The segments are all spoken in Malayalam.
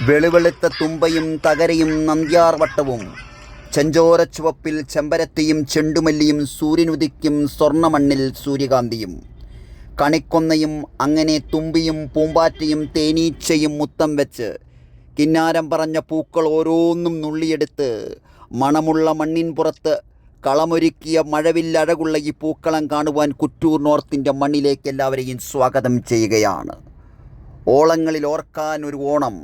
വെളുവെളുത്ത തുമ്പയും തകരയും നന്ദ്യാർവട്ടവും ചെഞ്ചോരച്ചുവപ്പിൽ ചെമ്പരത്തിയും ചെണ്ടുമല്ലിയും സൂര്യനുദിക്കും സ്വർണ്ണമണ്ണിൽ സൂര്യകാന്തിയും കണിക്കൊന്നയും അങ്ങനെ തുമ്പിയും പൂമ്പാറ്റയും തേനീച്ചയും മുത്തം വെച്ച് കിന്നാരം പറഞ്ഞ പൂക്കൾ ഓരോന്നും നുള്ളിയെടുത്ത് മണമുള്ള മണ്ണിൻ പുറത്ത് കളമൊരുക്കിയ മഴവില്ലഴകുള്ള ഈ പൂക്കളം കാണുവാൻ കുറ്റൂർ നോർത്തിൻ്റെ മണ്ണിലേക്ക് എല്ലാവരെയും സ്വാഗതം ചെയ്യുകയാണ്. ഓളങ്ങളിൽ ഓർക്കാൻ ഒരു ഓണം,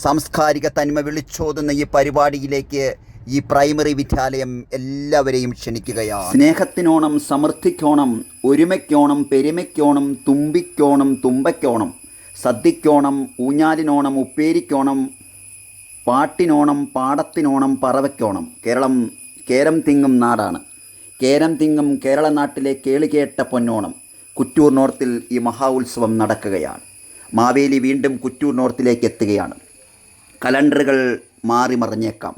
സാംസ്കാരിക തനിമ വിളിച്ചോതുന്ന ഈ പരിപാടിയിലേക്ക് ഈ പ്രൈമറി വിദ്യാലയം എല്ലാവരെയും ക്ഷണിക്കുകയാണ്. സ്നേഹത്തിനോണം, സമൃദ്ധിക്കോണം, ഒരുമയ്ക്കോണം, പെരുമയ്ക്കോണം, തുമ്പിക്കോണം, തുമ്പയ്ക്കോണം, സദ്യക്കോണം, ഊഞ്ഞാലിനോണം, ഉപ്പേരിക്കോണം, പാട്ടിനോണം, പാടത്തിനോണം, പറവയ്ക്കോണം. കേരം തിങ്ങും നാടാണ്. കേരം തിങ്ങും കേരള നാട്ടിലെ കേളികേട്ട പൊന്നോണം കുറ്റൂർ നോർത്തിൽ ഈ മഹാ ഉത്സവം നടക്കുകയാണ്. മാവേലി വീണ്ടും കുറ്റൂർ നോർത്തിലേക്ക് എത്തുകയാണ്. കലണ്ടറുകൾ മാറി മറിഞ്ഞേക്കാം,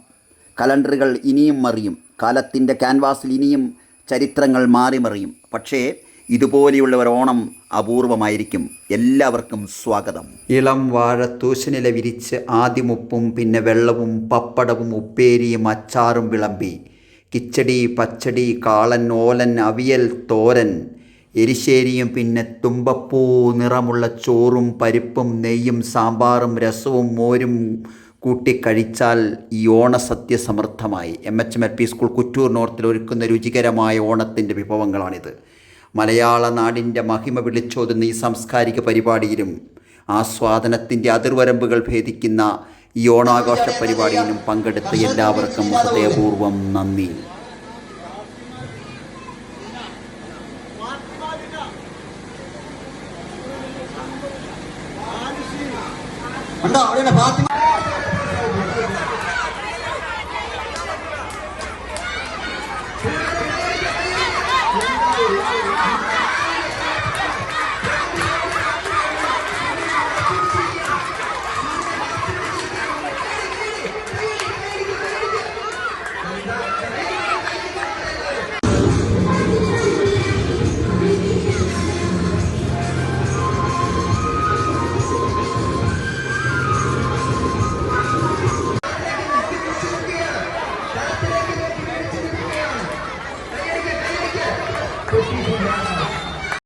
കലണ്ടറുകൾ ഇനിയും മറിയും, കാലത്തിൻ്റെ ക്യാൻവാസിൽ ഇനിയും ചരിത്രങ്ങൾ മാറി മറിയും. പക്ഷേ ഇതുപോലെയുള്ള ഒരു ഓണം അപൂർവമായിരിക്കും. എല്ലാവർക്കും സ്വാഗതം. ഇളം വാഴ തൂശനില വിരിച്ച് ആദ്യം ഉപ്പും പിന്നെ വെള്ളവും പപ്പടവും ഉപ്പേരിയും അച്ചാറും വിളമ്പി കിച്ചടി, പച്ചടി, കാളൻ, ഓലൻ, അവിയൽ, തോരൻ, എരിശ്ശേരിയും പിന്നെ തുമ്പപ്പൂ നിറമുള്ള ചോറും പരിപ്പും നെയ്യും സാമ്പാറും രസവും മോരും കൂട്ടിക്കഴിച്ചാൽ ഈ ഓണസദ്യ സമൃദ്ധമായി. MHM LP സ്കൂൾ കുറ്റൂർ നോർത്തിൽ ഒരുക്കുന്ന രുചികരമായ ഓണത്തിൻ്റെ വിഭവങ്ങളാണിത്. മലയാള നാടിൻ്റെ മഹിമ വിളിച്ചോതുന്ന ഈ സാംസ്കാരിക പരിപാടിയിലും ആസ്വാദനത്തിൻ്റെ അതിർവരമ്പുകൾ ഭേദിക്കുന്ന ഈ ഓണാഘോഷ പരിപാടിയിലും പങ്കെടുത്ത എല്ലാവർക്കും ഹൃദയപൂർവ്വം നന്ദി.